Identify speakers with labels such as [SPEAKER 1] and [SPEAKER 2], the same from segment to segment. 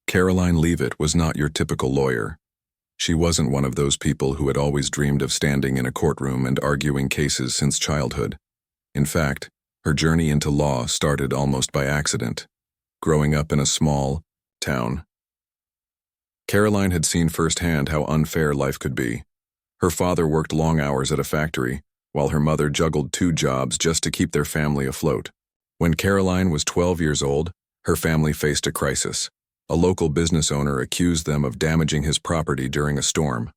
[SPEAKER 1] Karoline Leavitt was not your typical lawyer. She wasn't one of those people who had always dreamed of standing in a courtroom and arguing cases since childhood. In fact, her journey into law started almost by accident, growing up in a small town. Karoline had seen firsthand how unfair life could be. Her father worked long hours at a factory, while her mother juggled two jobs just to keep their family afloat. When Karoline was 12 years old, her family faced a crisis. A local business owner accused them of damaging his property during a storm.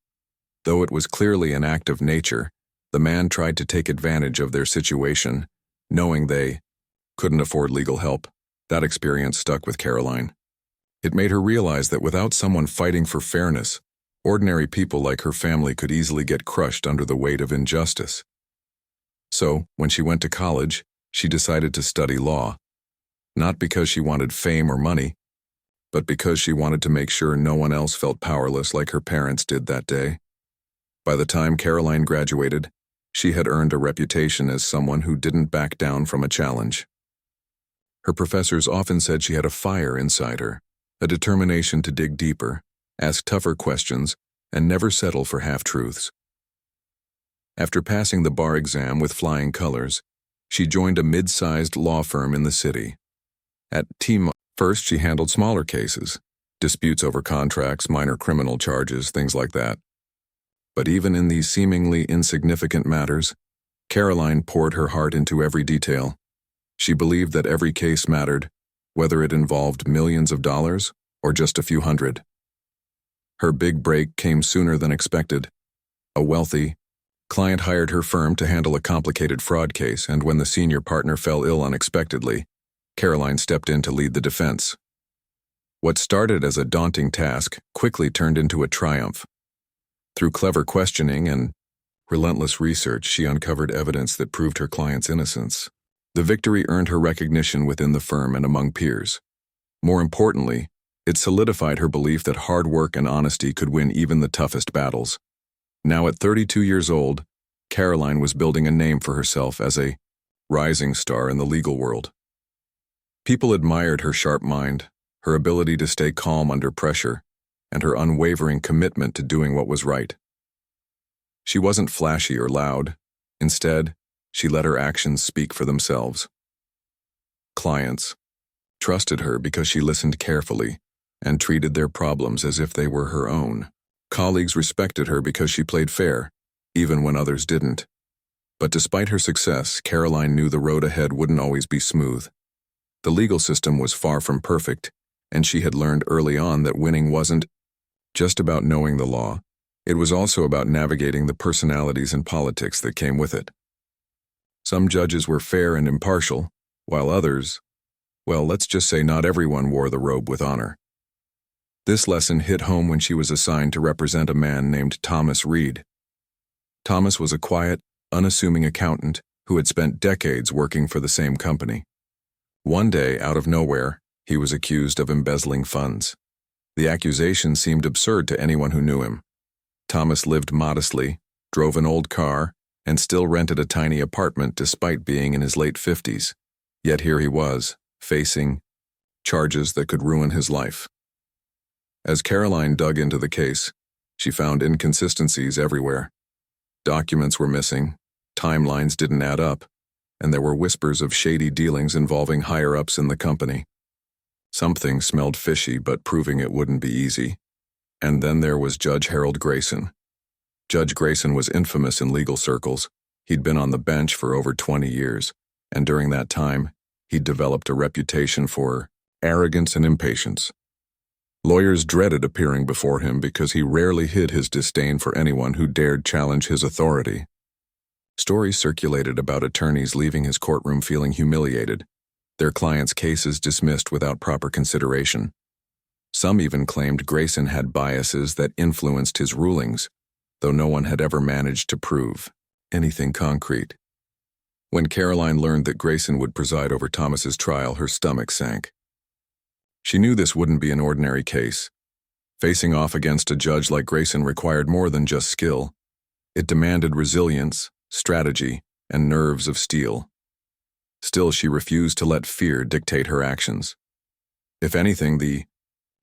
[SPEAKER 1] Though it was clearly an act of nature, the man tried to take advantage of their situation, knowing they couldn't afford legal help. That experience stuck with Karoline. It made her realize that without someone fighting for fairness, ordinary people like her family could easily get crushed under the weight of injustice. So, when she went to college, she decided to study law. Not because she wanted fame or money, but because she wanted to make sure no one else felt powerless like her parents did that day. By the time Karoline graduated, she had earned a reputation as someone who didn't back down from a challenge. Her professors often said she had a fire inside her, a determination to dig deeper, ask tougher questions, and never settle for half-truths. After passing the bar exam with flying colors, she joined a mid-sized law firm in the city. At first, she handled smaller cases, disputes over contracts, minor criminal charges, things like that. But even in these seemingly insignificant matters, Karoline poured her heart into every detail. She believed that every case mattered, whether it involved millions of dollars or just a few hundred. Her big break came sooner than expected. A wealthy client hired her firm to handle a complicated fraud case, and when the senior partner fell ill unexpectedly, Karoline stepped in to lead the defense. What started as a daunting task quickly turned into a triumph. Through clever questioning and relentless research, she uncovered evidence that proved her client's innocence. The victory earned her recognition within the firm and among peers. More importantly, it solidified her belief that hard work and honesty could win even the toughest battles. Now at 32 years old, Karoline was building a name for herself as a rising star in the legal world. People admired her sharp mind, her ability to stay calm under pressure, and her unwavering commitment to doing what was right. She wasn't flashy or loud. Instead, she let her actions speak for themselves. Clients trusted her because she listened carefully and treated their problems as if they were her own. Colleagues respected her because she played fair, even when others didn't. But despite her success, Karoline knew the road ahead wouldn't always be smooth. The legal system was far from perfect, and she had learned early on that winning wasn't just about knowing the law. It was also about navigating the personalities and politics that came with it. Some judges were fair and impartial, while others, well, let's just say not everyone wore the robe with honor. This lesson hit home when she was assigned to represent a man named Thomas Reed. Thomas was a quiet, unassuming accountant who had spent decades working for the same company. One day, out of nowhere, he was accused of embezzling funds. The accusation seemed absurd to anyone who knew him. Thomas lived modestly, drove an old car, and still rented a tiny apartment despite being in his late 50s. Yet here he was, facing charges that could ruin his life. As Karoline dug into the case, she found inconsistencies everywhere. Documents were missing, timelines didn't add up, and there were whispers of shady dealings involving higher-ups in the company. Something smelled fishy, but proving it wouldn't be easy. And then there was Judge Harold Grayson. Judge Grayson was infamous in legal circles. He'd been on the bench for over 20 years, and during that time, he'd developed a reputation for arrogance and impatience. Lawyers dreaded appearing before him because he rarely hid his disdain for anyone who dared challenge his authority. Stories circulated about attorneys leaving his courtroom feeling humiliated, their clients' cases dismissed without proper consideration. Some even claimed Grayson had biases that influenced his rulings, though no one had ever managed to prove anything concrete. When Karoline learned that Grayson would preside over Thomas's trial, her stomach sank. She knew this wouldn't be an ordinary case. Facing off against a judge like Grayson required more than just skill. It demanded resilience, strategy, and nerves of steel. Still, she refused to let fear dictate her actions. If anything, the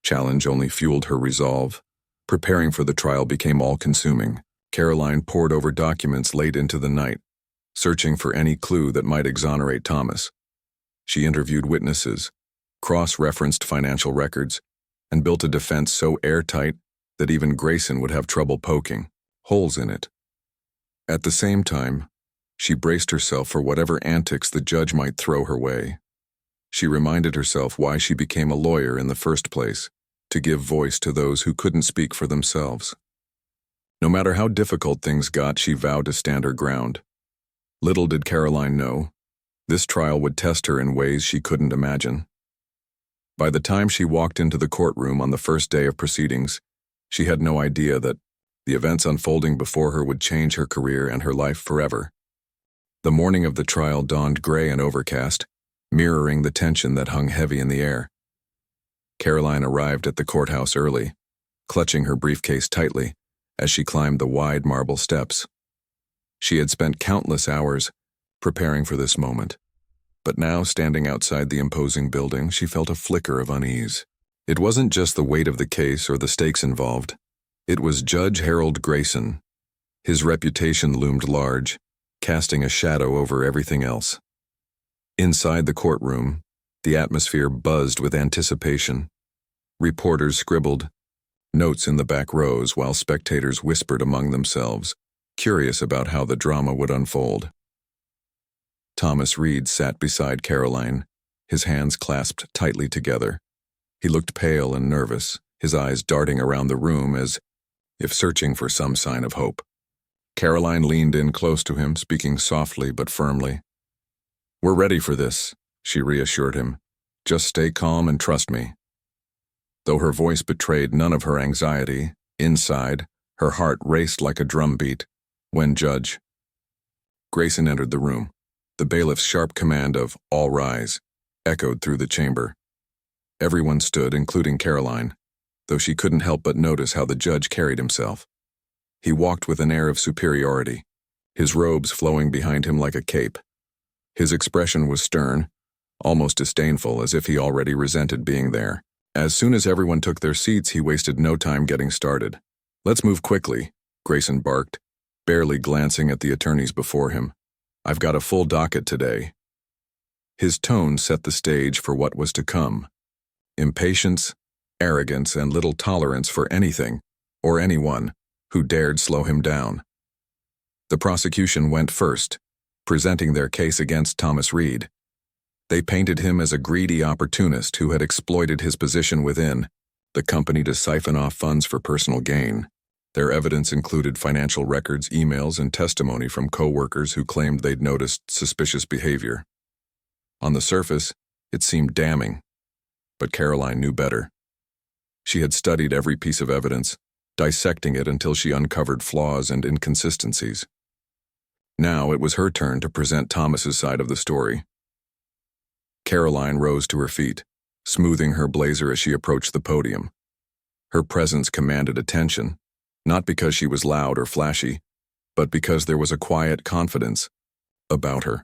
[SPEAKER 1] Challenge only fueled her resolve. Preparing for the trial became all-consuming. Karoline pored over documents late into the night, searching for any clue that might exonerate Thomas. She interviewed witnesses, cross-referenced financial records, and built a defense so airtight that even Grayson would have trouble poking holes in it. At the same time, she braced herself for whatever antics the judge might throw her way. She reminded herself why she became a lawyer in the first place, to give voice to those who couldn't speak for themselves. No matter how difficult things got, she vowed to stand her ground. Little did Karoline know, this trial would test her in ways she couldn't imagine. By the time she walked into the courtroom on the first day of proceedings, she had no idea that the events unfolding before her would change her career and her life forever. The morning of the trial dawned gray and overcast, mirroring the tension that hung heavy in the air. Karoline arrived at the courthouse early, clutching her briefcase tightly as she climbed the wide marble steps. She had spent countless hours preparing for this moment, but now, standing outside the imposing building, she felt a flicker of unease. It wasn't just the weight of the case or the stakes involved. It was Judge Harold Grayson. His reputation loomed large, casting a shadow over everything else. Inside the courtroom, the atmosphere buzzed with anticipation. Reporters scribbled notes in the back rows while spectators whispered among themselves, curious about how the drama would unfold. Thomas Reed sat beside Karoline, his hands clasped tightly together. He looked pale and nervous, his eyes darting around the room as if searching for some sign of hope. Karoline leaned in close to him, speaking softly but firmly. "We're ready for this," she reassured him. "Just stay calm and trust me." Though her voice betrayed none of her anxiety, inside, her heart raced like a drumbeat when Judge Grayson entered the room. The bailiff's sharp command of "all rise" echoed through the chamber. Everyone stood, including Karoline, though she couldn't help but notice how the judge carried himself. He walked with an air of superiority, his robes flowing behind him like a cape. His expression was stern, almost disdainful, as if he already resented being there. As soon as everyone took their seats, he wasted no time getting started. "Let's move quickly," Grayson barked, barely glancing at the attorneys before him. "I've got a full docket today." His tone set the stage for what was to come. Impatience, arrogance, and little tolerance for anything or anyone who dared slow him down. The prosecution went first, presenting their case against Thomas Reed. They painted him as a greedy opportunist who had exploited his position within the company to siphon off funds for personal gain. Their evidence included financial records, emails, and testimony from co-workers who claimed they'd noticed suspicious behavior. On the surface, it seemed damning, but Karoline knew better. She had studied every piece of evidence, dissecting it until she uncovered flaws and inconsistencies. Now it was her turn to present Thomas's side of the story. Karoline rose to her feet, smoothing her blazer as she approached the podium. Her presence commanded attention, not because she was loud or flashy, but because there was a quiet confidence about her.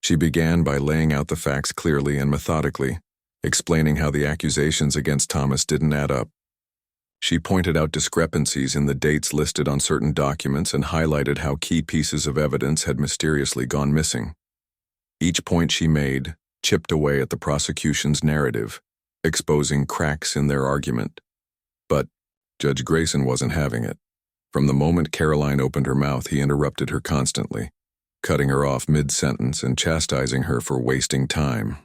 [SPEAKER 1] She began by laying out the facts clearly and methodically, explaining how the accusations against Thomas didn't add up. She pointed out discrepancies in the dates listed on certain documents and highlighted how key pieces of evidence had mysteriously gone missing. Each point she made chipped away at the prosecution's narrative, exposing cracks in their argument. But Judge Grayson wasn't having it. From the moment Karoline opened her mouth, he interrupted her constantly, cutting her off mid-sentence and chastising her for wasting time.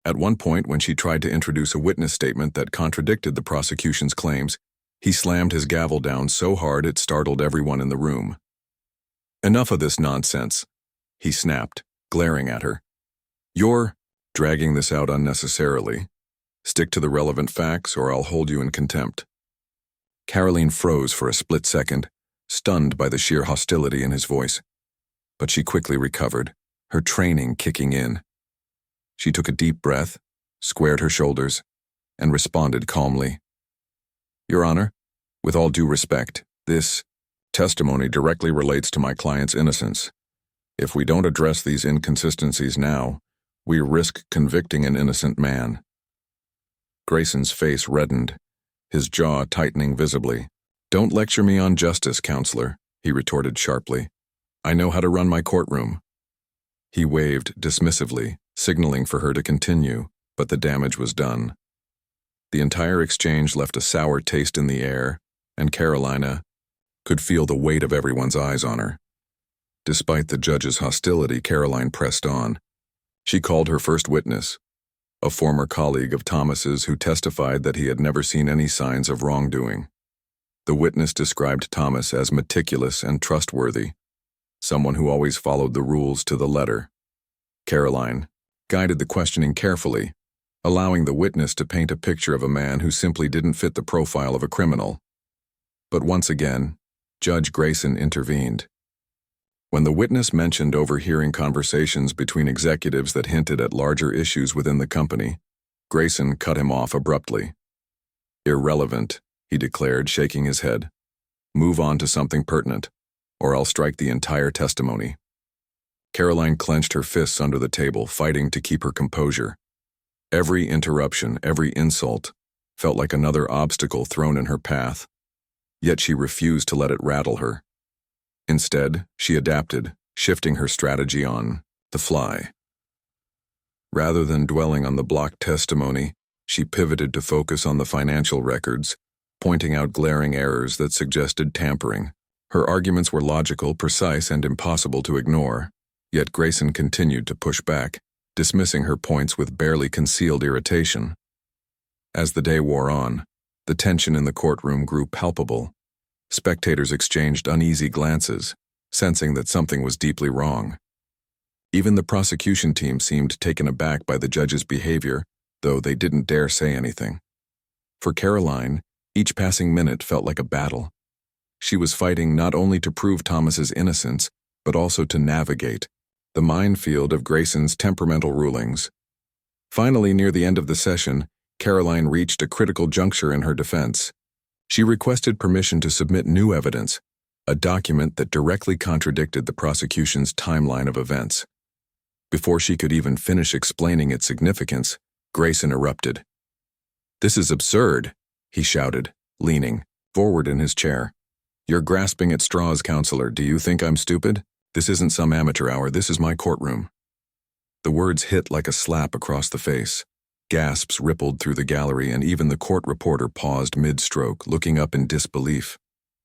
[SPEAKER 1] At one point, when she tried to introduce a witness statement that contradicted the prosecution's claims, he slammed his gavel down so hard it startled everyone in the room. "Enough of this nonsense," he snapped, glaring at her. "You're dragging this out unnecessarily. Stick to the relevant facts or I'll hold you in contempt." Karoline froze for a split second, stunned by the sheer hostility in his voice. But she quickly recovered, her training kicking in. She took a deep breath, squared her shoulders, and responded calmly. "Your Honor, with all due respect, this testimony directly relates to my client's innocence. If we don't address these inconsistencies now, we risk convicting an innocent man." Grayson's face reddened, his jaw tightening visibly. "Don't lecture me on justice, counselor," he retorted sharply. "I know how to run my courtroom." He waved dismissively, signaling for her to continue, but the damage was done. The entire exchange left a sour taste in the air, and Karoline could feel the weight of everyone's eyes on her. Despite the judge's hostility, Karoline pressed on. She called her first witness, a former colleague of Thomas's who testified that he had never seen any signs of wrongdoing. The witness described Thomas as meticulous and trustworthy, someone who always followed the rules to the letter. Karoline guided the questioning carefully, allowing the witness to paint a picture of a man who simply didn't fit the profile of a criminal. But once again, Judge Grayson intervened. When the witness mentioned overhearing conversations between executives that hinted at larger issues within the company, Grayson cut him off abruptly. "Irrelevant," he declared, shaking his head. "Move on to something pertinent, or I'll strike the entire testimony." Karoline clenched her fists under the table, fighting to keep her composure. Every interruption, every insult, felt like another obstacle thrown in her path, yet she refused to let it rattle her. Instead, she adapted, shifting her strategy on the fly. Rather than dwelling on the blocked testimony, she pivoted to focus on the financial records, pointing out glaring errors that suggested tampering. Her arguments were logical, precise, and impossible to ignore, yet Grayson continued to push back, dismissing her points with barely concealed irritation. As the day wore on, the tension in the courtroom grew palpable. Spectators exchanged uneasy glances, sensing that something was deeply wrong. Even the prosecution team seemed taken aback by the judge's behavior, though they didn't dare say anything. For Karoline, each passing minute felt like a battle. She was fighting not only to prove Thomas's innocence, but also to navigate the minefield of Grayson's temperamental rulings. Finally, near the end of the session, Karoline reached a critical juncture in her defense. She requested permission to submit new evidence, a document that directly contradicted the prosecution's timeline of events. Before she could even finish explaining its significance, Grayson erupted. "This is absurd," he shouted, leaning forward in his chair. "You're grasping at straws, counselor. Do you think I'm stupid? This isn't some amateur hour, this is my courtroom." The words hit like a slap across the face. Gasps rippled through the gallery, and even the court reporter paused mid-stroke, looking up in disbelief.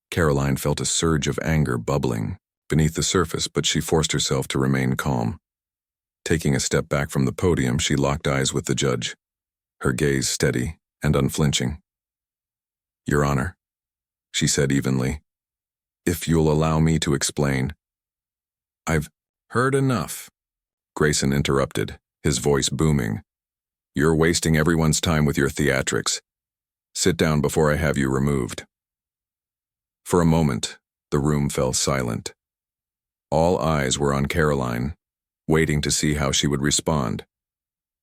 [SPEAKER 1] Karoline felt a surge of anger bubbling beneath the surface, but she forced herself to remain calm. Taking a step back from the podium, she locked eyes with the judge, her gaze steady and unflinching. "Your Honor," she said evenly, "if you'll allow me to explain." "I've heard enough," Grayson interrupted, his voice booming. "You're wasting everyone's time with your theatrics. Sit down before I have you removed." For a moment, the room fell silent. All eyes were on Karoline, waiting to see how she would respond.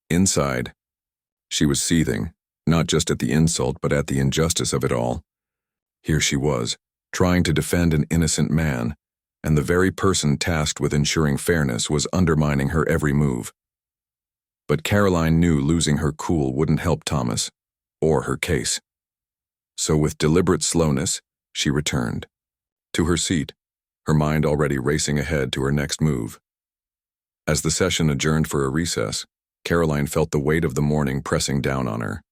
[SPEAKER 1] Inside, she was seething, not just at the insult but at the injustice of it all. Here she was, trying to defend an innocent man, and the very person tasked with ensuring fairness was undermining her every move. But Karoline knew losing her cool wouldn't help Thomas, or her case. So with deliberate slowness, she returned to her seat, her mind already racing ahead to her next move. As the session adjourned for a recess, Karoline felt the weight of the morning pressing down on her.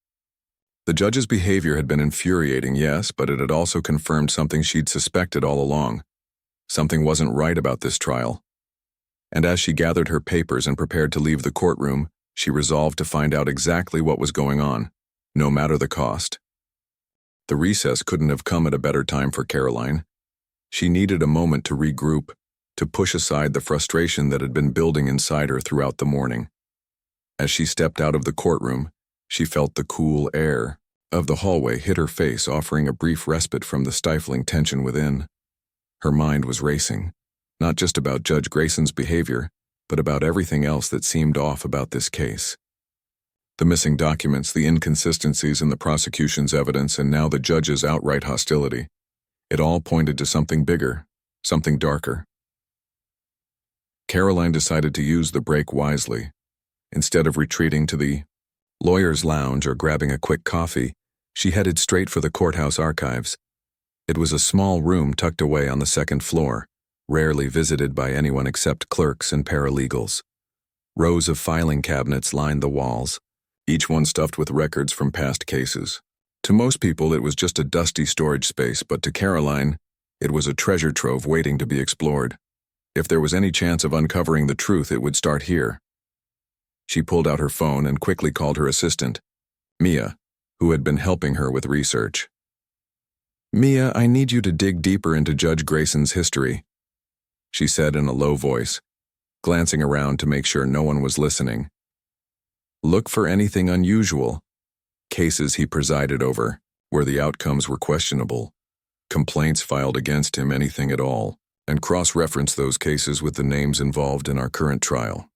[SPEAKER 1] The judge's behavior had been infuriating, yes, but it had also confirmed something she'd suspected all along. Something wasn't right about this trial. And as she gathered her papers and prepared to leave the courtroom, she resolved to find out exactly what was going on, no matter the cost. The recess couldn't have come at a better time for Karoline. She needed a moment to regroup, to push aside the frustration that had been building inside her throughout the morning. As she stepped out of the courtroom, she felt the cool air of the hallway hit her face, offering a brief respite from the stifling tension within. Her mind was racing, not just about Judge Grayson's behavior, but about everything else that seemed off about this case. The missing documents, the inconsistencies in the prosecution's evidence, and now the judge's outright hostility. It all pointed to something bigger, something darker. Karoline decided to use the break wisely. Instead of retreating to the lawyer's lounge or grabbing a quick coffee, she headed straight for the courthouse archives. It was a small room tucked away on the second floor, rarely visited by anyone except clerks and paralegals. Rows of filing cabinets lined the walls, each one stuffed with records from past cases. To most people, it was just a dusty storage space, but to Karoline, it was a treasure trove waiting to be explored. If there was any chance of uncovering the truth, it would start here. She pulled out her phone and quickly called her assistant, Mia, who had been helping her with research. "Mia, I need you to dig deeper into Judge Grayson's history," she said in a low voice, glancing around to make sure no one was listening. "Look for anything unusual. Cases he presided over, where the outcomes were questionable. Complaints filed against him, anything at all, and cross-reference those cases with the names involved in our current trial."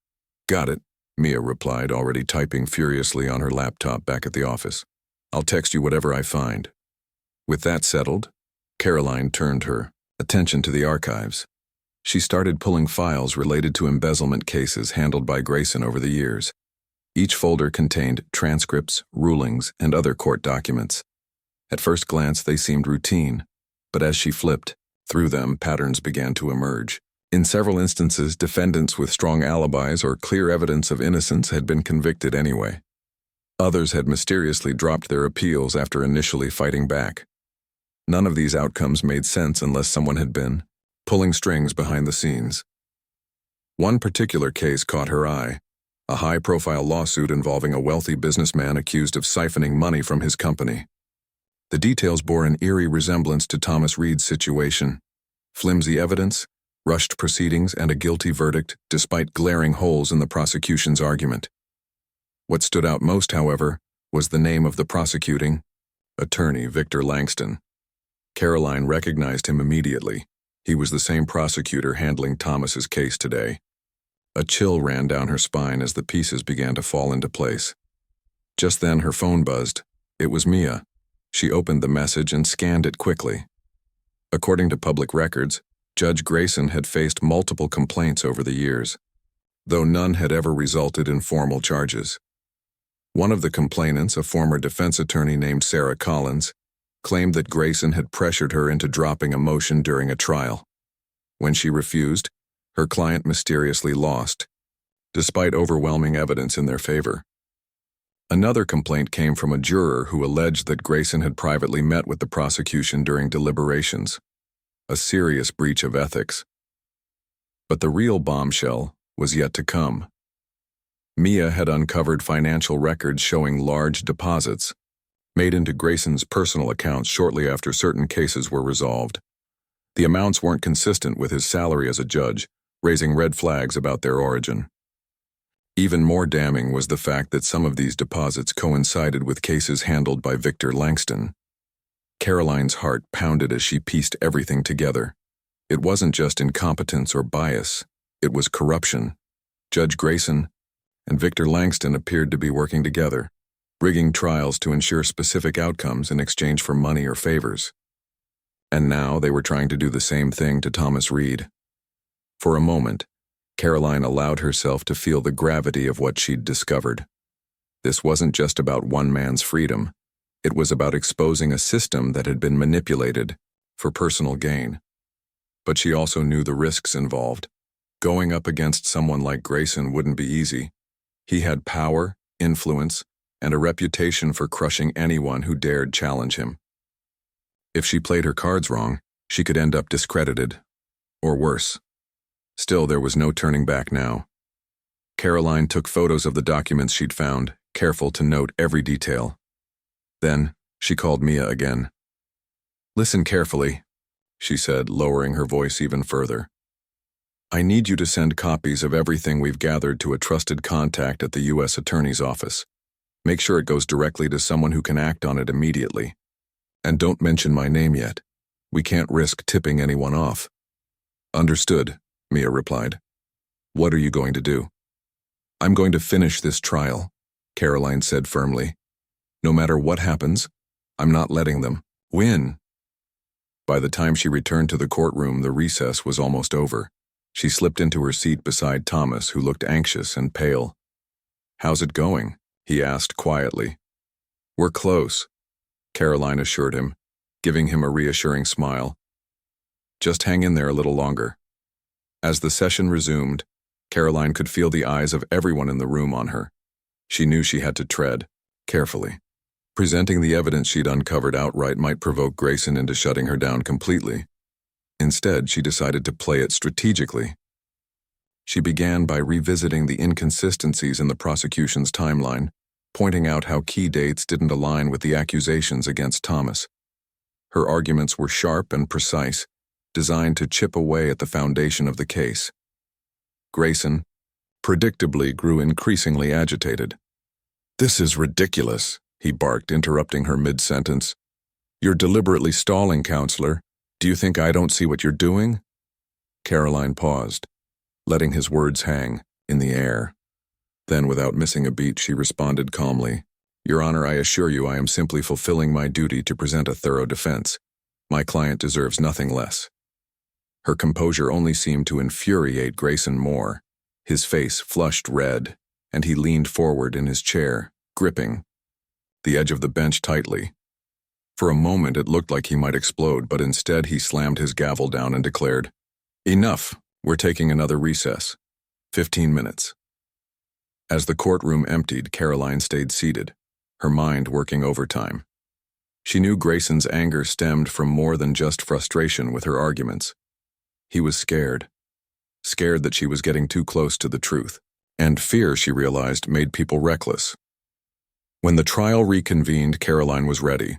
[SPEAKER 1] "Got it," Mia replied, already typing furiously on her laptop back at the office. "I'll text you whatever I find." With that settled, Karoline turned her attention to the archives. She started pulling files related to embezzlement cases handled by Grayson over the years. Each folder contained transcripts, rulings, and other court documents. At first glance, they seemed routine, but as she flipped through them, patterns began to emerge. In several instances, defendants with strong alibis or clear evidence of innocence had been convicted anyway. Others had mysteriously dropped their appeals after initially fighting back. None of these outcomes made sense unless someone had been pulling strings behind the scenes. One particular case caught her eye, a high-profile lawsuit involving a wealthy businessman accused of siphoning money from his company. The details bore an eerie resemblance to Thomas Reed's situation. Flimsy evidence, rushed proceedings, and a guilty verdict, despite glaring holes in the prosecution's argument. What stood out most, however, was the name of the prosecuting attorney, Victor Langston. Karoline recognized him immediately. He was the same prosecutor handling Thomas's case today. A chill ran down her spine as the pieces began to fall into place. Just then her phone buzzed. It was Mia. She opened the message and scanned it quickly. According to public records, Judge Grayson had faced multiple complaints over the years, though none had ever resulted in formal charges. One of the complainants, a former defense attorney named Sarah Collins, claimed that Grayson had pressured her into dropping a motion during a trial. When she refused, her client mysteriously lost, despite overwhelming evidence in their favor. Another complaint came from a juror who alleged that Grayson had privately met with the prosecution during deliberations, a serious breach of ethics. But the real bombshell was yet to come. Mia had uncovered financial records showing large deposits made into Grayson's personal accounts shortly after certain cases were resolved. The amounts weren't consistent with his salary as a judge, raising red flags about their origin. Even more damning was the fact that some of these deposits coincided with cases handled by Victor Langston. Karoline's heart pounded as she pieced everything together. It wasn't just incompetence or bias, it was corruption. Judge Grayson and Victor Langston appeared to be working together, rigging trials to ensure specific outcomes in exchange for money or favors. And now they were trying to do the same thing to Thomas Reed. For a moment, Karoline allowed herself to feel the gravity of what she'd discovered. This wasn't just about one man's freedom. It was about exposing a system that had been manipulated for personal gain. But she also knew the risks involved. Going up against someone like Grayson wouldn't be easy. He had power, influence, and a reputation for crushing anyone who dared challenge him. If she played her cards wrong, she could end up discredited, or worse. Still, there was no turning back now. Karoline took photos of the documents she'd found, careful to note every detail. Then, she called Mia again. "Listen carefully," she said, lowering her voice even further. "I need you to send copies of everything we've gathered to a trusted contact at the U.S. Attorney's Office. Make sure it goes directly to someone who can act on it immediately. And don't mention my name yet. We can't risk tipping anyone off." "Understood," Mia replied. "What are you going to do?" "I'm going to finish this trial," Karoline said firmly. "No matter what happens, I'm not letting them win." By the time she returned to the courtroom, the recess was almost over. She slipped into her seat beside Thomas, who looked anxious and pale. "How's it going?" he asked quietly. "We're close," Karoline assured him, giving him a reassuring smile. "Just hang in there a little longer." As the session resumed, Karoline could feel the eyes of everyone in the room on her. She knew she had to tread carefully. Presenting the evidence she'd uncovered outright might provoke Grayson into shutting her down completely. Instead, she decided to play it strategically. She began by revisiting the inconsistencies in the prosecution's timeline, pointing out how key dates didn't align with the accusations against Thomas. Her arguments were sharp and precise, designed to chip away at the foundation of the case. Grayson, predictably, grew increasingly agitated. "This is ridiculous," he barked, interrupting her mid-sentence. "You're deliberately stalling, counselor. Do you think I don't see what you're doing?" Karoline paused, letting his words hang in the air. Then, without missing a beat, she responded calmly, "Your Honor, I assure you I am simply fulfilling my duty to present a thorough defense. My client deserves nothing less." Her composure only seemed to infuriate Grayson more. His face flushed red, and he leaned forward in his chair, gripping the edge of the bench tightly. For a moment it looked like he might explode, but instead he slammed his gavel down and declared, "Enough, we're taking another recess. 15 minutes. As the courtroom emptied, Karoline stayed seated, her mind working overtime. She knew Grayson's anger stemmed from more than just frustration with her arguments. He was scared that she was getting too close to the truth, and fear, she realized, made people reckless. When the trial reconvened, Karoline was ready.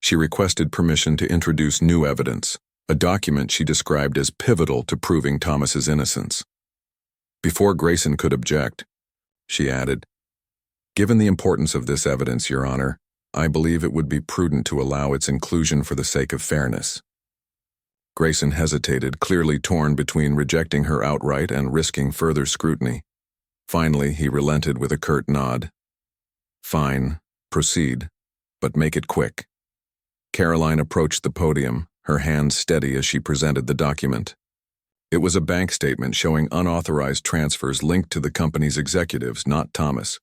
[SPEAKER 1] She requested permission to introduce new evidence, a document she described as pivotal to proving Thomas's innocence. Before Grayson could object, she added, "Given the importance of this evidence, Your Honor, I believe it would be prudent to allow its inclusion for the sake of fairness." Grayson hesitated, clearly torn between rejecting her outright and risking further scrutiny. Finally, he relented with a curt nod. "Fine, proceed, but make it quick." Karoline approached the podium, her hands steady as she presented the document. It was a bank statement showing unauthorized transfers linked to the company's executives, not Thomas.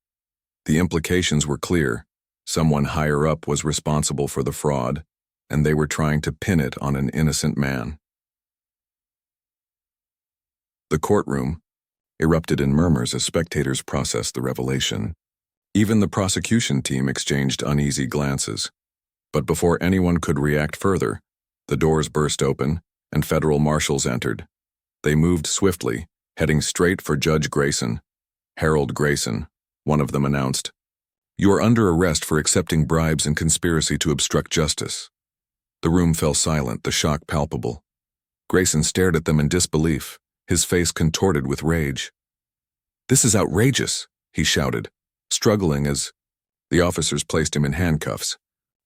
[SPEAKER 1] The implications were clear. Someone higher up was responsible for the fraud, and they were trying to pin it on an innocent man. The courtroom erupted in murmurs as spectators processed the revelation. Even the prosecution team exchanged uneasy glances. But before anyone could react further, the doors burst open and federal marshals entered. They moved swiftly, heading straight for Judge Grayson. "Harold Grayson," one of them announced, "you are under arrest for accepting bribes and conspiracy to obstruct justice." The room fell silent, the shock palpable. Grayson stared at them in disbelief, his face contorted with rage. "This is outrageous," he shouted, struggling as the officers placed him in handcuffs.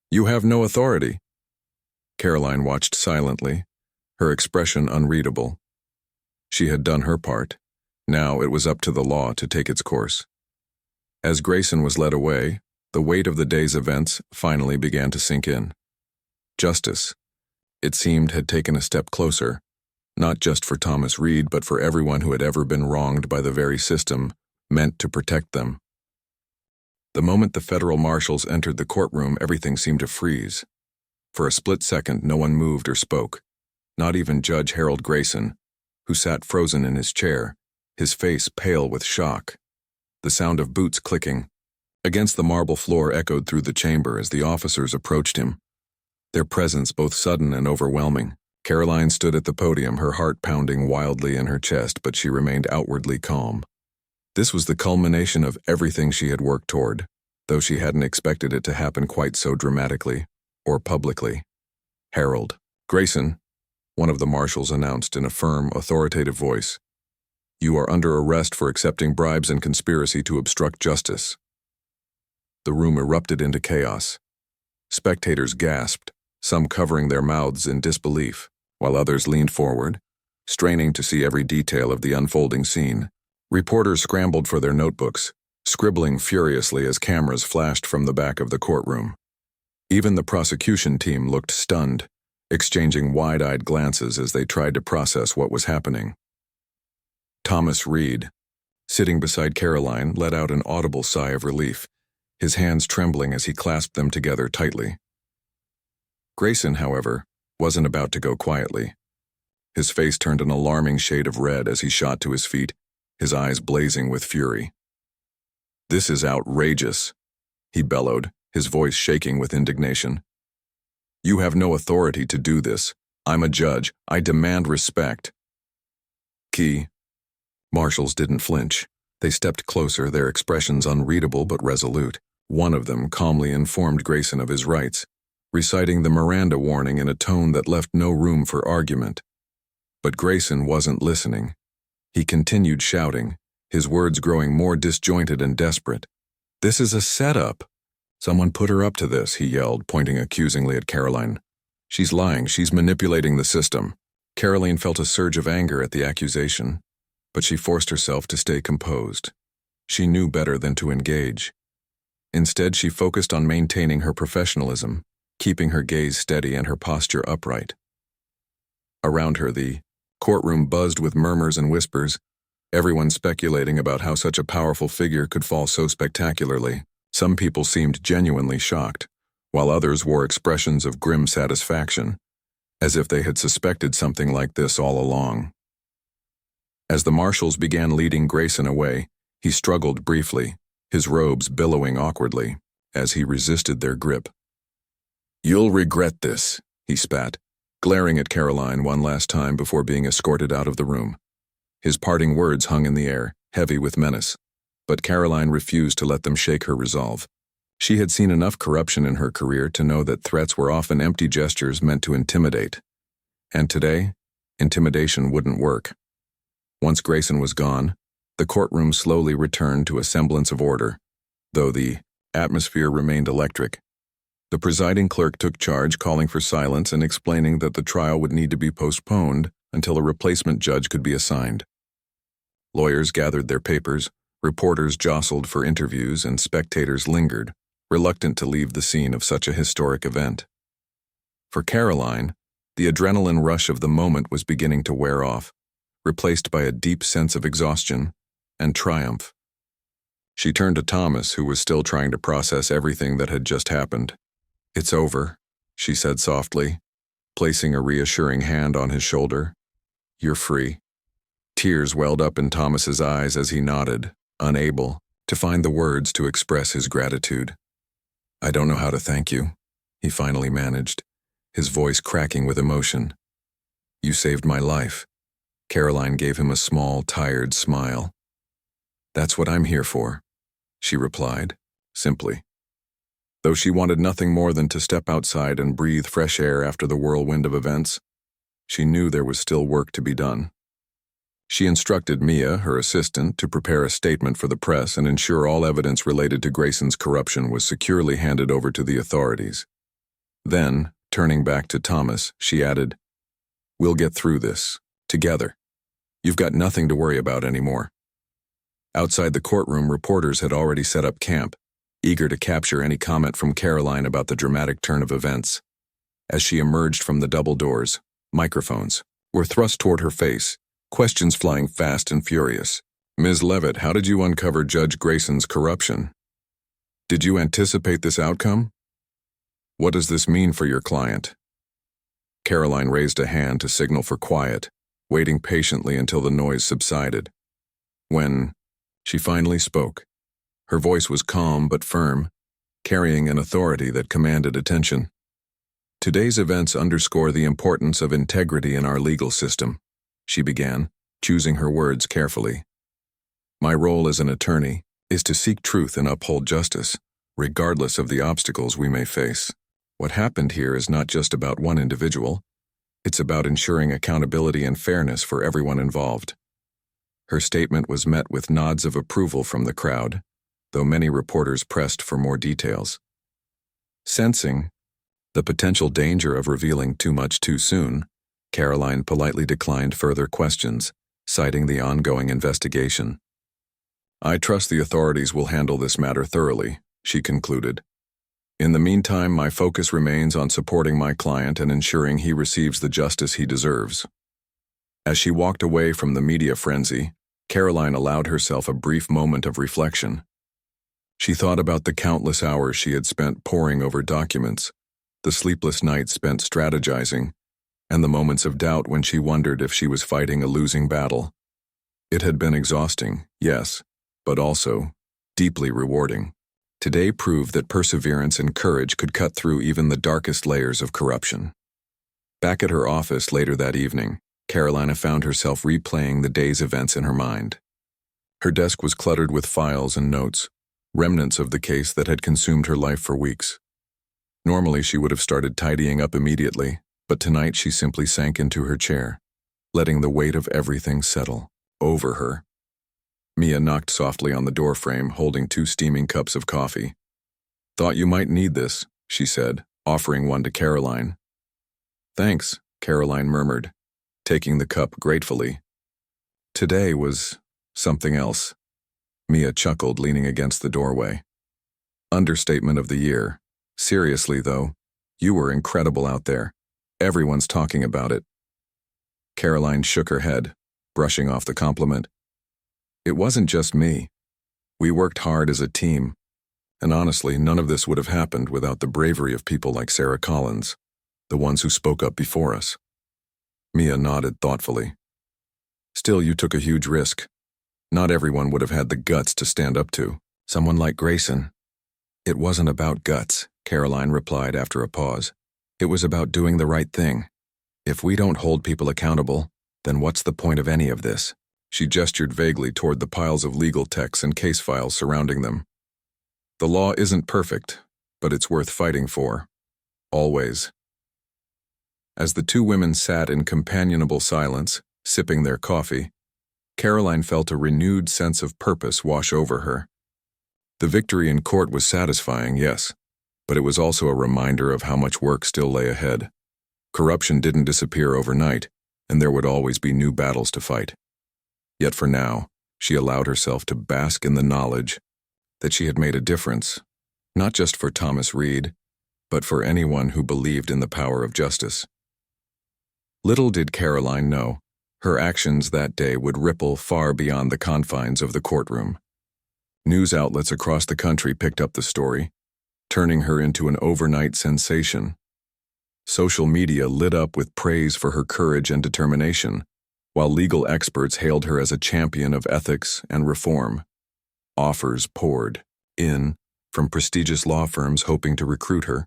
[SPEAKER 1] "You have no authority." Karoline watched silently, her expression unreadable. She had done her part. Now it was up to the law to take its course. As Grayson was led away, the weight of the day's events finally began to sink in. Justice, it seemed, had taken a step closer, not just for Thomas Reed, but for everyone who had ever been wronged by the very system meant to protect them. The moment the federal marshals entered the courtroom, everything seemed to freeze. For a split second, no one moved or spoke, not even Judge Harold Grayson, who sat frozen in his chair, his face pale with shock. The sound of boots clicking against the marble floor echoed through the chamber as the officers approached him, their presence both sudden and overwhelming. Karoline stood at the podium, her heart pounding wildly in her chest, but she remained outwardly calm. This was the culmination of everything she had worked toward, though she hadn't expected it to happen quite so dramatically or publicly. "Harold Grayson," one of the marshals announced in a firm, authoritative voice, "you are under arrest for accepting bribes and conspiracy to obstruct justice." The room erupted into chaos. Spectators gasped, some covering their mouths in disbelief, while others leaned forward, straining to see every detail of the unfolding scene. Reporters scrambled for their notebooks, scribbling furiously as cameras flashed from the back of the courtroom. Even the prosecution team looked stunned, exchanging wide-eyed glances as they tried to process what was happening. Thomas Reed, sitting beside Karoline, let out an audible sigh of relief. his hands trembling as he clasped them together tightly. Grayson, however, wasn't about to go quietly. His face turned an alarming shade of red as he shot to his feet, his eyes blazing with fury. "This is outrageous," he bellowed, his voice shaking with indignation. "You have no authority to do this. I'm a judge. I demand respect." Key. Marshals didn't flinch. They stepped closer, their expressions unreadable but resolute. One of them calmly informed Grayson of his rights, reciting the Miranda warning in a tone that left no room for argument. But Grayson wasn't listening. He continued shouting, his words growing more disjointed and desperate. "This is a setup. Someone put her up to this," he yelled, pointing accusingly at Karoline. "She's lying. She's manipulating the system." Karoline felt a surge of anger at the accusation, but she forced herself to stay composed. She knew better than to engage. Instead, she focused on maintaining her professionalism, keeping her gaze steady and her posture upright. Around her, the courtroom buzzed with murmurs and whispers, everyone speculating about how such a powerful figure could fall so spectacularly. Some people seemed genuinely shocked, while others wore expressions of grim satisfaction, as if they had suspected something like this all along. As the marshals began leading Grayson away, he struggled briefly, his robes billowing awkwardly, as he resisted their grip. "You'll regret this," he spat, glaring at Karoline one last time before being escorted out of the room. His parting words hung in the air, heavy with menace, but Karoline refused to let them shake her resolve. She had seen enough corruption in her career to know that threats were often empty gestures meant to intimidate. And today, intimidation wouldn't work. Once Grayson was gone, the courtroom slowly returned to a semblance of order, though the atmosphere remained electric. The presiding clerk took charge, calling for silence and explaining that the trial would need to be postponed until a replacement judge could be assigned. Lawyers gathered their papers, reporters jostled for interviews, and spectators lingered, reluctant to leave the scene of such a historic event. For Karoline, the adrenaline rush of the moment was beginning to wear off, replaced by a deep sense of exhaustion and triumph. She turned to Thomas, who was still trying to process everything that had just happened. "It's over," she said softly, placing a reassuring hand on his shoulder. "You're free." Tears welled up in Thomas's eyes as he nodded, unable to find the words to express his gratitude. "I don't know how to thank you," he finally managed, his voice cracking with emotion. "You saved my life." Karoline gave him a small, tired smile. "That's what I'm here for," she replied, simply. Though she wanted nothing more than to step outside and breathe fresh air after the whirlwind of events, she knew there was still work to be done. She instructed Mia, her assistant, to prepare a statement for the press and ensure all evidence related to Grayson's corruption was securely handed over to the authorities. Then, turning back to Thomas, she added, "We'll get through this, together. You've got nothing to worry about anymore." Outside the courtroom, reporters had already set up camp, eager to capture any comment from Karoline about the dramatic turn of events. As she emerged from the double doors, microphones were thrust toward her face, questions flying fast and furious. "Ms. Leavitt, how did you uncover Judge Grayson's corruption? Did you anticipate this outcome? What does this mean for your client?" Karoline raised a hand to signal for quiet, waiting patiently until the noise subsided. When she finally spoke, her voice was calm but firm, carrying an authority that commanded attention. "Today's events underscore the importance of integrity in our legal system," she began, choosing her words carefully. "My role as an attorney is to seek truth and uphold justice, regardless of the obstacles we may face. What happened here is not just about one individual. It's about ensuring accountability and fairness for everyone involved." Her statement was met with nods of approval from the crowd, though many reporters pressed for more details. Sensing the potential danger of revealing too much too soon, Karoline politely declined further questions, citing the ongoing investigation. "I trust the authorities will handle this matter thoroughly," she concluded. "In the meantime, my focus remains on supporting my client and ensuring he receives the justice he deserves." As she walked away from the media frenzy, Karoline allowed herself a brief moment of reflection. She thought about the countless hours she had spent poring over documents, the sleepless nights spent strategizing, and the moments of doubt when she wondered if she was fighting a losing battle. It had been exhausting, yes, but also deeply rewarding. Today proved that perseverance and courage could cut through even the darkest layers of corruption. Back at her office later that evening, Karoline found herself replaying the day's events in her mind. Her desk was cluttered with files and notes, remnants of the case that had consumed her life for weeks. Normally she would have started tidying up immediately, but tonight she simply sank into her chair, letting the weight of everything settle over her. Mia knocked softly on the doorframe, holding 2 steaming cups of coffee. "Thought you might need this," she said, offering one to Karoline. "Thanks," Karoline murmured, taking the cup gratefully. "Today was something else," Mia chuckled, leaning against the doorway. "Understatement of the year. Seriously, though, you were incredible out there. Everyone's talking about it." Karoline shook her head, brushing off the compliment. "It wasn't just me. We worked hard as a team, and honestly, none of this would have happened without the bravery of people like Sarah Collins, the ones who spoke up before us." Mia nodded thoughtfully. "Still, you took a huge risk. Not everyone would have had the guts to stand up to someone like Grayson." "It wasn't about guts," Karoline replied after a pause. "It was about doing the right thing. If we don't hold people accountable, then what's the point of any of this?" She gestured vaguely toward the piles of legal texts and case files surrounding them. "The law isn't perfect, but it's worth fighting for. Always." As the 2 women sat in companionable silence, sipping their coffee, Karoline felt a renewed sense of purpose wash over her. The victory in court was satisfying, yes, but it was also a reminder of how much work still lay ahead. Corruption didn't disappear overnight, and there would always be new battles to fight. Yet for now, she allowed herself to bask in the knowledge that she had made a difference, not just for Thomas Reed, but for anyone who believed in the power of justice. Little did Karoline know, her actions that day would ripple far beyond the confines of the courtroom. News outlets across the country picked up the story, turning her into an overnight sensation. Social media lit up with praise for her courage and determination, while legal experts hailed her as a champion of ethics and reform. Offers poured in from prestigious law firms hoping to recruit her,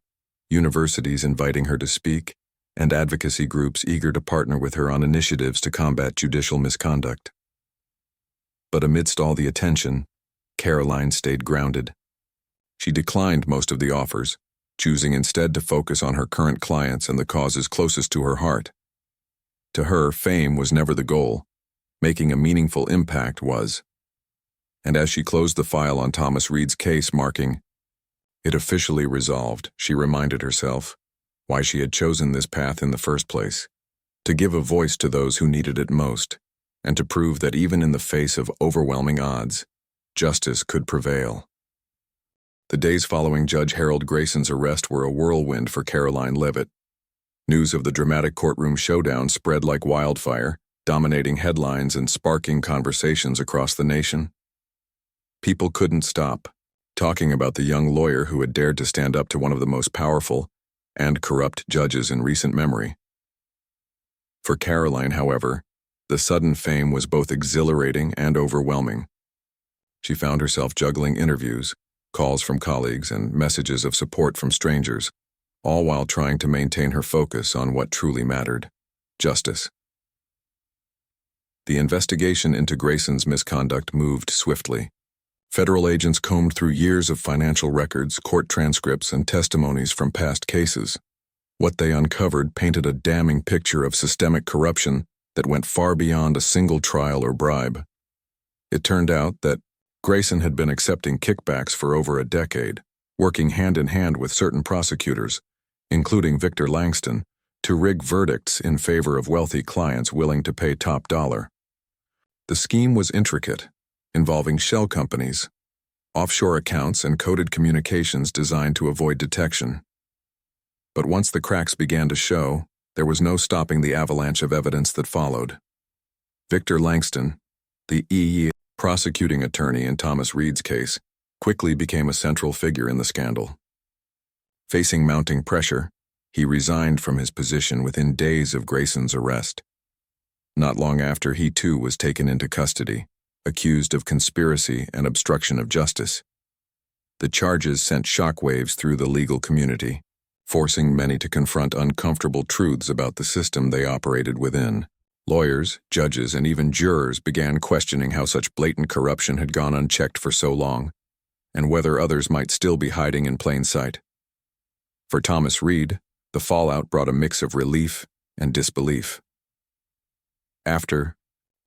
[SPEAKER 1] universities inviting her to speak, and advocacy groups eager to partner with her on initiatives to combat judicial misconduct. But amidst all the attention, Karoline stayed grounded. She declined most of the offers, choosing instead to focus on her current clients and the causes closest to her heart. To her, fame was never the goal. Making a meaningful impact was. And as she closed the file on Thomas Reed's case, marking it officially resolved, she reminded herself why she had chosen this path in the first place: to give a voice to those who needed it most, and to prove that even in the face of overwhelming odds, justice could prevail. The days following Judge Harold Grayson's arrest were a whirlwind for Karoline Leavitt. News of the dramatic courtroom showdown spread like wildfire, dominating headlines and sparking conversations across the nation. People couldn't stop talking about the young lawyer who had dared to stand up to one of the most powerful and corrupt judges in recent memory. For Karoline, however, the sudden fame was both exhilarating and overwhelming. She found herself juggling interviews, calls from colleagues, and messages of support from strangers, all while trying to maintain her focus on what truly mattered: justice. The investigation into Grayson's misconduct moved swiftly. Federal agents combed through years of financial records, court transcripts, and testimonies from past cases. What they uncovered painted a damning picture of systemic corruption that went far beyond a single trial or bribe. It turned out that Grayson had been accepting kickbacks for over a decade, working hand in hand with certain prosecutors, including Victor Langston, to rig verdicts in favor of wealthy clients willing to pay top dollar. The scheme was intricate, involving shell companies, offshore accounts, and coded communications designed to avoid detection. But once the cracks began to show, there was no stopping the avalanche of evidence that followed. Victor Langston, the prosecuting attorney in Thomas Reed's case, quickly became a central figure in the scandal. Facing mounting pressure, he resigned from his position within days of Grayson's arrest. Not long after, he too was taken into custody, accused of conspiracy and obstruction of justice. The charges sent shockwaves through the legal community, forcing many to confront uncomfortable truths about the system they operated within. Lawyers, judges, and even jurors began questioning how such blatant corruption had gone unchecked for so long, and whether others might still be hiding in plain sight. For Thomas Reed, the fallout brought a mix of relief and disbelief. After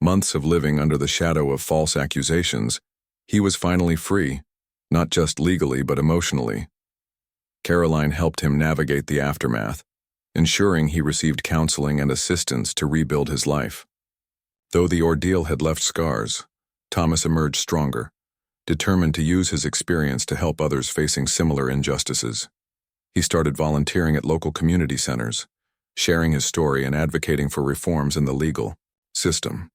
[SPEAKER 1] months of living under the shadow of false accusations, he was finally free, not just legally but emotionally. Karoline helped him navigate the aftermath, ensuring he received counseling and assistance to rebuild his life. Though the ordeal had left scars, Thomas emerged stronger, determined to use his experience to help others facing similar injustices. He started volunteering at local community centers, sharing his story and advocating for reforms in the legal system.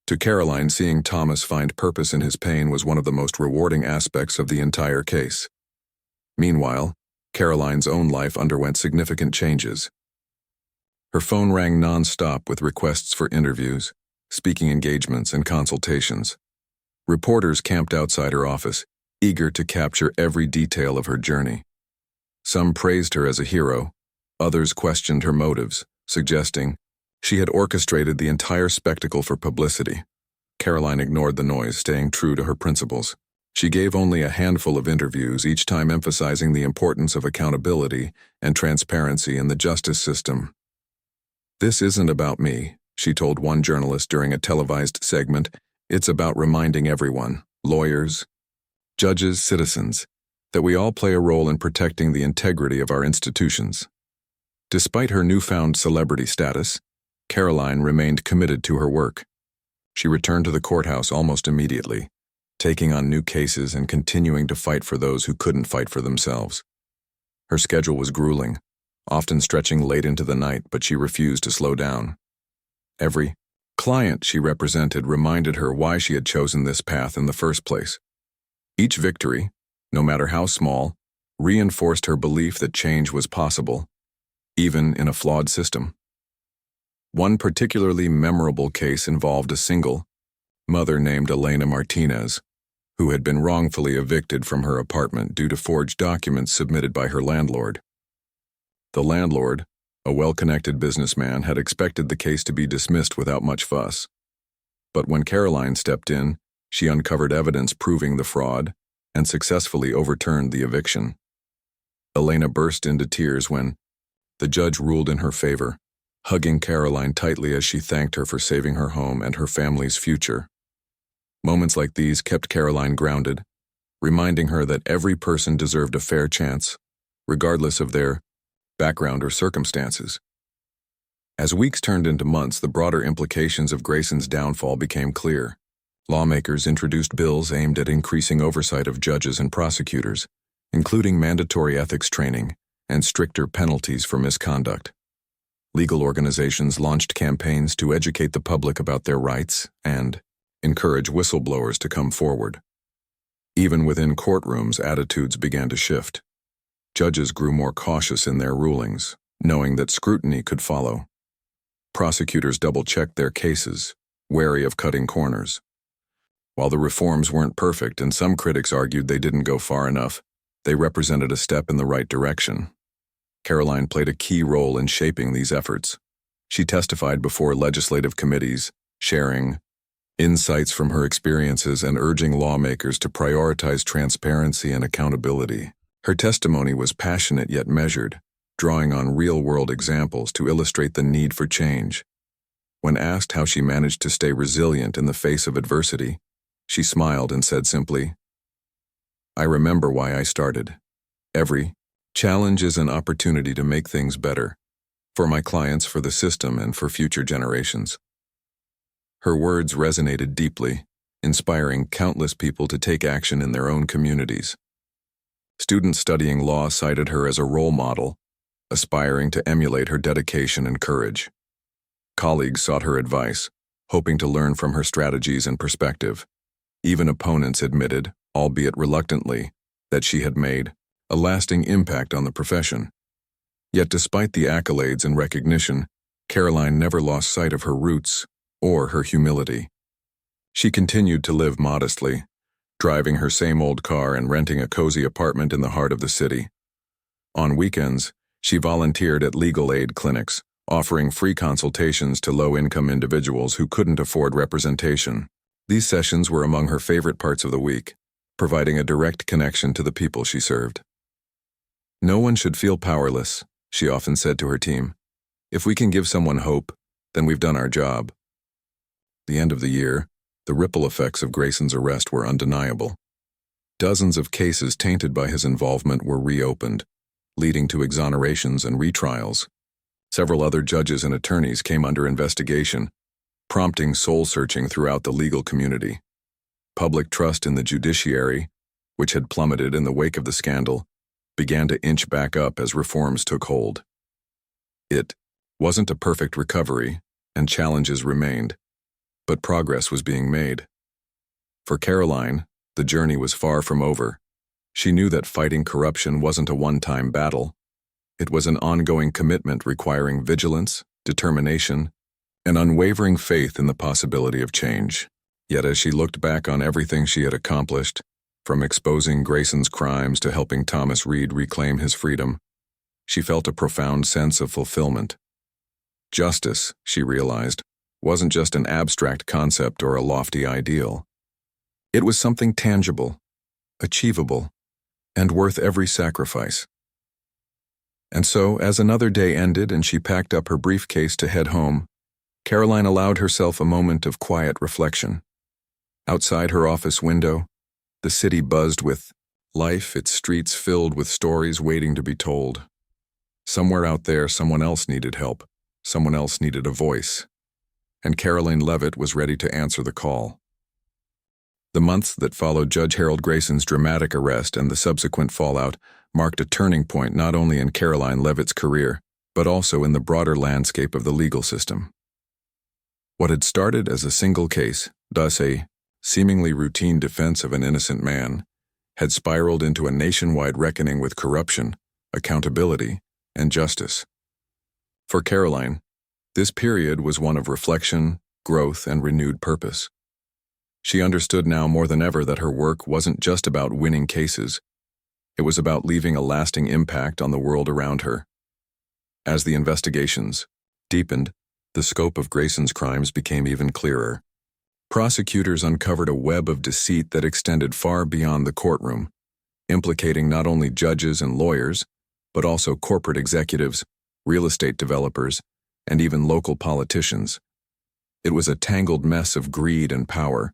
[SPEAKER 1] To Karoline, seeing Thomas find purpose in his pain was one of the most rewarding aspects of the entire case. Meanwhile, Karoline's own life underwent significant changes. Her phone rang non-stop with requests for interviews, speaking engagements, and consultations. Reporters camped outside her office, eager to capture every detail of her journey. Some praised her as a hero, others questioned her motives, suggesting she had orchestrated the entire spectacle for publicity. Karoline ignored the noise, staying true to her principles. She gave only a handful of interviews, each time emphasizing the importance of accountability and transparency in the justice system. "This isn't about me," she told one journalist during a televised segment. "It's about reminding everyone, lawyers, judges, citizens, that we all play a role in protecting the integrity of our institutions." Despite her newfound celebrity status, Karoline remained committed to her work. She returned to the courthouse almost immediately, taking on new cases and continuing to fight for those who couldn't fight for themselves. Her schedule was grueling, often stretching late into the night, but she refused to slow down. Every client she represented reminded her why she had chosen this path in the first place. Each victory, no matter how small, reinforced her belief that change was possible, even in a flawed system. One particularly memorable case involved a single mother named Elena Martinez, who had been wrongfully evicted from her apartment due to forged documents submitted by her landlord. The landlord, a well-connected businessman, had expected the case to be dismissed without much fuss. But when Karoline stepped in, she uncovered evidence proving the fraud and successfully overturned the eviction. Elena burst into tears when the judge ruled in her favor, hugging Karoline tightly as she thanked her for saving her home and her family's future. Moments like these kept Karoline grounded, reminding her that every person deserved a fair chance, regardless of their background or circumstances. As weeks turned into months, the broader implications of Grayson's downfall became clear. Lawmakers introduced bills aimed at increasing oversight of judges and prosecutors, including mandatory ethics training and stricter penalties for misconduct. Legal organizations launched campaigns to educate the public about their rights and encourage whistleblowers to come forward. Even within courtrooms, attitudes began to shift. Judges grew more cautious in their rulings, knowing that scrutiny could follow. Prosecutors double-checked their cases, wary of cutting corners. While the reforms weren't perfect and some critics argued they didn't go far enough, they represented a step in the right direction. Karoline played a key role in shaping these efforts. She testified before legislative committees, sharing insights from her experiences and urging lawmakers to prioritize transparency and accountability. Her testimony was passionate yet measured, drawing on real-world examples to illustrate the need for change. When asked how she managed to stay resilient in the face of adversity, she smiled and said simply, "I remember why I started. Every challenge is an opportunity to make things better, for my clients, for the system, and for future generations." Her words resonated deeply, inspiring countless people to take action in their own communities. Students studying law cited her as a role model, aspiring to emulate her dedication and courage. Colleagues sought her advice, hoping to learn from her strategies and perspective. Even opponents admitted, albeit reluctantly, that she had made a lasting impact on the profession. Yet despite the accolades and recognition, Karoline never lost sight of her roots or her humility. She continued to live modestly, driving her same old car and renting a cozy apartment in the heart of the city. On weekends, she volunteered at legal aid clinics, offering free consultations to low-income individuals who couldn't afford representation. These sessions were among her favorite parts of the week, providing a direct connection to the people she served. "No one should feel powerless," she often said to her team. "If we can give someone hope, then we've done our job." The end of the year, the ripple effects of Grayson's arrest were undeniable. Dozens of cases tainted by his involvement were reopened, leading to exonerations and retrials. Several other judges and attorneys came under investigation, prompting soul-searching throughout the legal community. Public trust in the judiciary, which had plummeted in the wake of the scandal, began to inch back up as reforms took hold. It wasn't a perfect recovery, and challenges remained, but progress was being made. For Karoline, the journey was far from over. She knew that fighting corruption wasn't a one-time battle. It was an ongoing commitment requiring vigilance, determination, and unwavering faith in the possibility of change. Yet as she looked back on everything she had accomplished, from exposing Grayson's crimes to helping Thomas Reed reclaim his freedom, she felt a profound sense of fulfillment. Justice, she realized, wasn't just an abstract concept or a lofty ideal. It was something tangible, achievable, and worth every sacrifice. And so, as another day ended and she packed up her briefcase to head home, Karoline allowed herself a moment of quiet reflection. Outside her office window, the city buzzed with life, its streets filled with stories waiting to be told. Somewhere out there, someone else needed help. Someone else needed a voice. And Karoline Leavitt was ready to answer the call. The months that followed Judge Harold Grayson's dramatic arrest and the subsequent fallout marked a turning point not only in Karoline Leavitt's career, but also in the broader landscape of the legal system. What had started as a single case, thus a seemingly routine defense of an innocent man, had spiraled into a nationwide reckoning with corruption, accountability, and justice. For Karoline, this period was one of reflection, growth, and renewed purpose. She understood now more than ever that her work wasn't just about winning cases. It was about leaving a lasting impact on the world around her. As the investigations deepened, the scope of Grayson's crimes became even clearer. Prosecutors uncovered a web of deceit that extended far beyond the courtroom, implicating not only judges and lawyers, but also corporate executives, real estate developers, and even local politicians. It was a tangled mess of greed and power,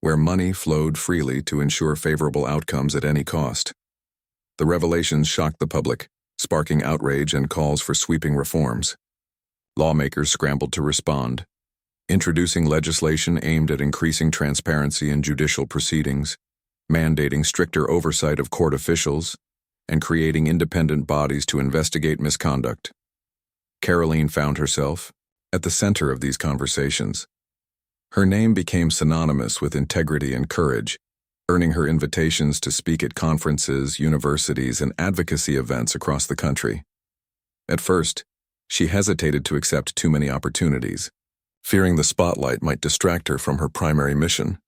[SPEAKER 1] where money flowed freely to ensure favorable outcomes at any cost. The revelations shocked the public, sparking outrage and calls for sweeping reforms. Lawmakers scrambled to respond, introducing legislation aimed at increasing transparency in judicial proceedings, mandating stricter oversight of court officials, and creating independent bodies to investigate misconduct. Karoline found herself at the center of these conversations. Her name became synonymous with integrity and courage, earning her invitations to speak at conferences, universities, and advocacy events across the country. At first, she hesitated to accept too many opportunities, fearing the spotlight might distract her from her primary mission,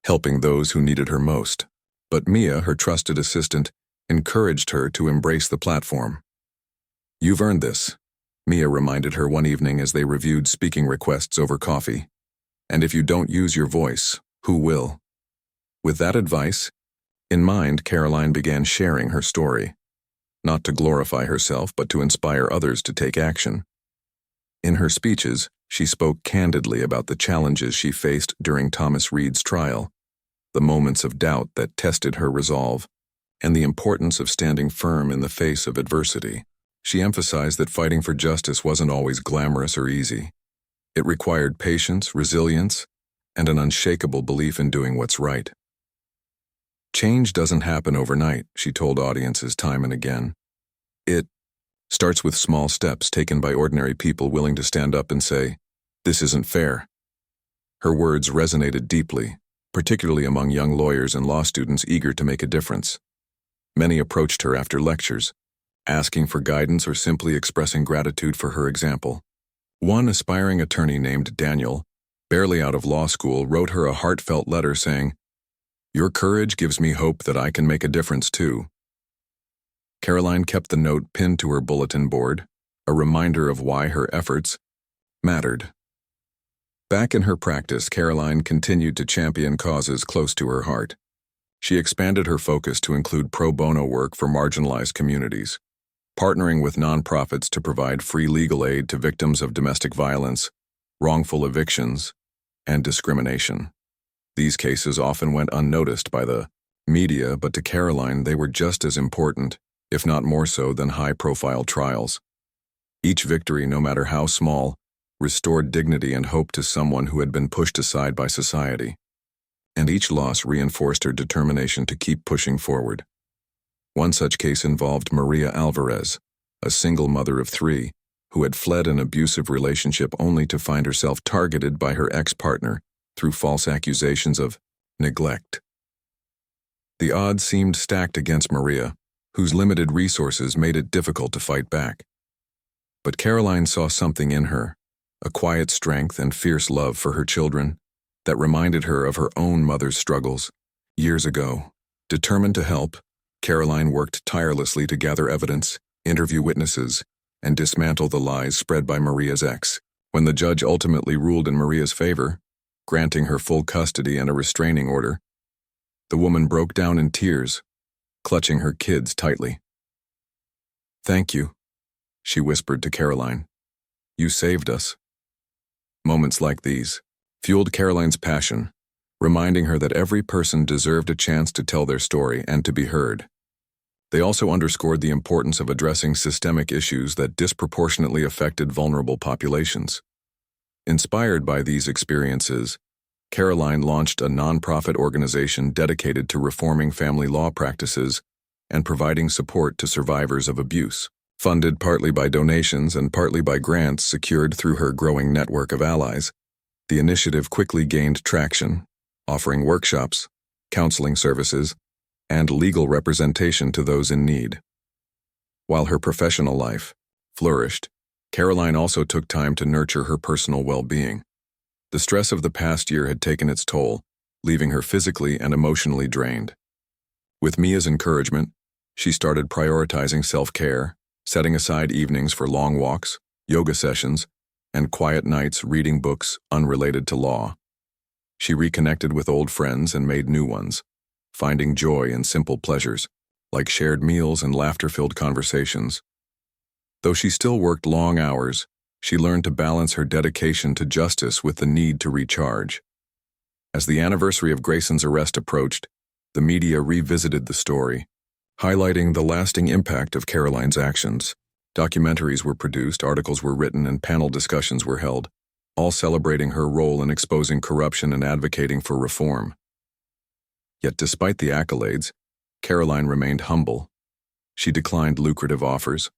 [SPEAKER 1] helping those who needed her most. But Mia, her trusted assistant, encouraged her to embrace the platform. "You've earned this," Mia reminded her one evening as they reviewed speaking requests over coffee. "And if you don't use your voice, who will?" With that advice in mind, Karoline began sharing her story, not to glorify herself but to inspire others to take action. In her speeches, she spoke candidly about the challenges she faced during Thomas Reed's trial, the moments of doubt that tested her resolve, and the importance of standing firm in the face of adversity. She emphasized that fighting for justice wasn't always glamorous or easy. It required patience, resilience, and an unshakable belief in doing what's right. Change doesn't happen overnight, she told audiences time and again. It starts with small steps taken by ordinary people willing to stand up and say, "This isn't fair." Her words resonated deeply, particularly among young lawyers and law students eager to make a difference. Many approached her after lectures, asking for guidance or simply expressing gratitude for her example. One aspiring attorney named Daniel, barely out of law school, wrote her a heartfelt letter saying, "Your courage gives me hope that I can make a difference too." Karoline kept the note pinned to her bulletin board, a reminder of why her efforts mattered. Back in her practice, Karoline continued to champion causes close to her heart. She expanded her focus to include pro bono work for marginalized communities, partnering with nonprofits to provide free legal aid to victims of domestic violence, wrongful evictions, and discrimination. These cases often went unnoticed by the media, but to Karoline they were just as important, if not more so, than high-profile trials. Each victory, no matter how small, restored dignity and hope to someone who had been pushed aside by society. And each loss reinforced her determination to keep pushing forward. One such case involved Maria Alvarez, a single mother of 3, who had fled an abusive relationship only to find herself targeted by her ex-partner through false accusations of neglect. The odds seemed stacked against Maria, whose limited resources made it difficult to fight back. But Karoline saw something in her, a quiet strength and fierce love for her children, that reminded her of her own mother's struggles. Years ago, determined to help, Karoline worked tirelessly to gather evidence, interview witnesses, and dismantle the lies spread by Maria's ex. When the judge ultimately ruled in Maria's favor, granting her full custody and a restraining order, the woman broke down in tears, clutching her kids tightly. "Thank you," she whispered to Karoline. "You saved us." Moments like these fueled Karoline's passion, reminding her that every person deserved a chance to tell their story and to be heard. They also underscored the importance of addressing systemic issues that disproportionately affected vulnerable populations. Inspired by these experiences, Karoline launched a nonprofit organization dedicated to reforming family law practices and providing support to survivors of abuse. Funded partly by donations and partly by grants secured through her growing network of allies, the initiative quickly gained traction, offering workshops, counseling services, and legal representation to those in need. While her professional life flourished, Karoline also took time to nurture her personal well-being. The stress of the past year had taken its toll, leaving her physically and emotionally drained. With Mia's encouragement, she started prioritizing self-care, setting aside evenings for long walks, yoga sessions, and quiet nights reading books unrelated to law. She reconnected with old friends and made new ones, finding joy in simple pleasures, like shared meals and laughter-filled conversations. Though she still worked long hours, she learned to balance her dedication to justice with the need to recharge. As the anniversary of Grayson's arrest approached, the media revisited the story, highlighting the lasting impact of Karoline's actions. Documentaries were produced, articles were written, and panel discussions were held, all celebrating her role in exposing corruption and advocating for reform. Yet despite the accolades, Karoline remained humble. She declined lucrative offers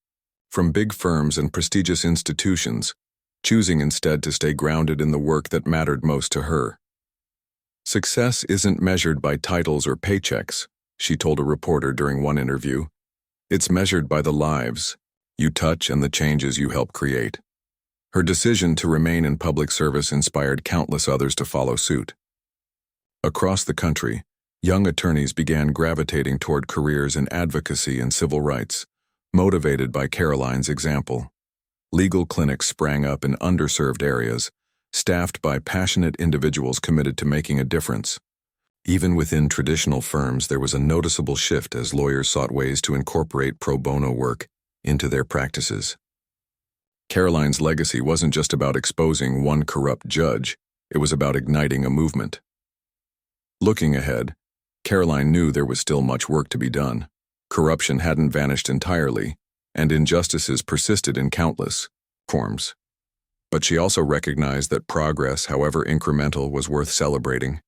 [SPEAKER 1] from big firms and prestigious institutions, choosing instead to stay grounded in the work that mattered most to her. "Success isn't measured by titles or paychecks," she told a reporter during one interview. "It's measured by the lives you touch and the changes you help create." Her decision to remain in public service inspired countless others to follow suit. Across the country, young attorneys began gravitating toward careers in advocacy and civil rights, motivated by Karoline's example. Legal clinics sprang up in underserved areas, staffed by passionate individuals committed to making a difference. Even within traditional firms, there was a noticeable shift as lawyers sought ways to incorporate pro bono work into their practices. Karoline's legacy wasn't just about exposing one corrupt judge, it was about igniting a movement. Looking ahead, Karoline knew there was still much work to be done. Corruption hadn't vanished entirely, and injustices persisted in countless forms. But she also recognized that progress, however incremental, was worth celebrating.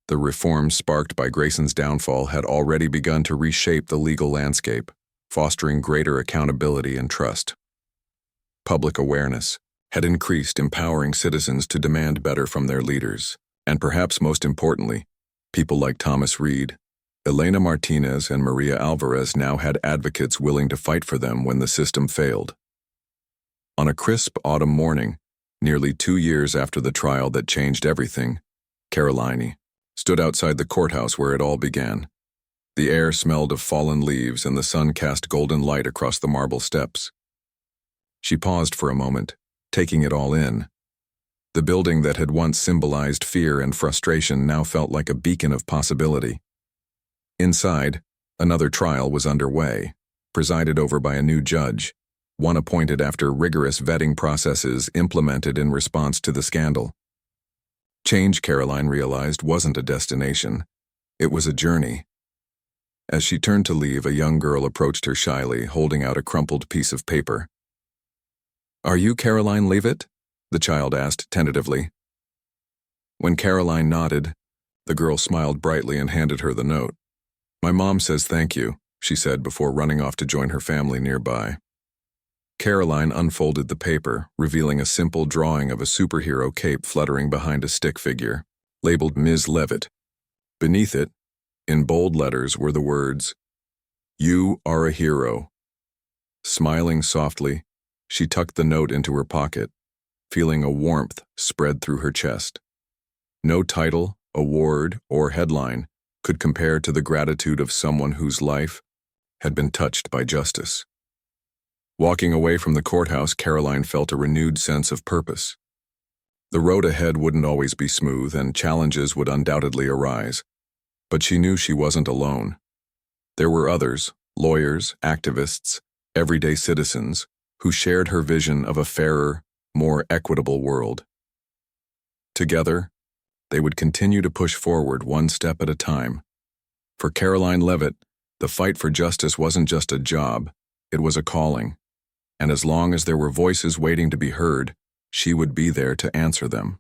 [SPEAKER 1] The reforms sparked by Grayson's downfall had already begun to reshape the legal landscape, fostering greater accountability and trust. Public awareness had increased, empowering citizens to demand better from their leaders. And perhaps most importantly, People like Thomas Reed, Elena Martinez, and Maria Alvarez now had advocates willing to fight for them when the system failed. On a crisp autumn morning, nearly 2 years after the trial that changed everything, Karoline stood outside the courthouse where it all began. The air smelled of fallen leaves and the sun cast golden light across the marble steps. She paused for a moment, taking it all in. The building that had once symbolized fear and frustration now felt like a beacon of possibility. Inside, another trial was underway, presided over by a new judge, one appointed after rigorous vetting processes implemented in response to the scandal. Change, Karoline realized, wasn't a destination. It was a journey. As she turned to leave, a young girl approached her shyly, holding out a crumpled piece of paper. "Are you Karoline Leavitt?" the child asked tentatively. When Karoline nodded, the girl smiled brightly and handed her the note. "My mom says thank you," she said before running off to join her family nearby. Karoline unfolded the paper, revealing a simple drawing of a superhero cape fluttering behind a stick figure, labeled Ms. Leavitt. Beneath it, in bold letters, were the words, "You are a hero." Smiling softly, she tucked the note into her pocket, feeling a warmth spread through her chest. No title, award, or headline could compare to the gratitude of someone whose life had been touched by justice. Walking away from the courthouse, Karoline felt a renewed sense of purpose. The road ahead wouldn't always be smooth, and challenges would undoubtedly arise, but she knew she wasn't alone. There were others, lawyers, activists, everyday citizens, who shared her vision of a fairer, more equitable world. Together, they would continue to push forward one step at a time. For Karoline Leavitt, the fight for justice wasn't just a job, it was a calling. And as long as there were voices waiting to be heard, she would be there to answer them.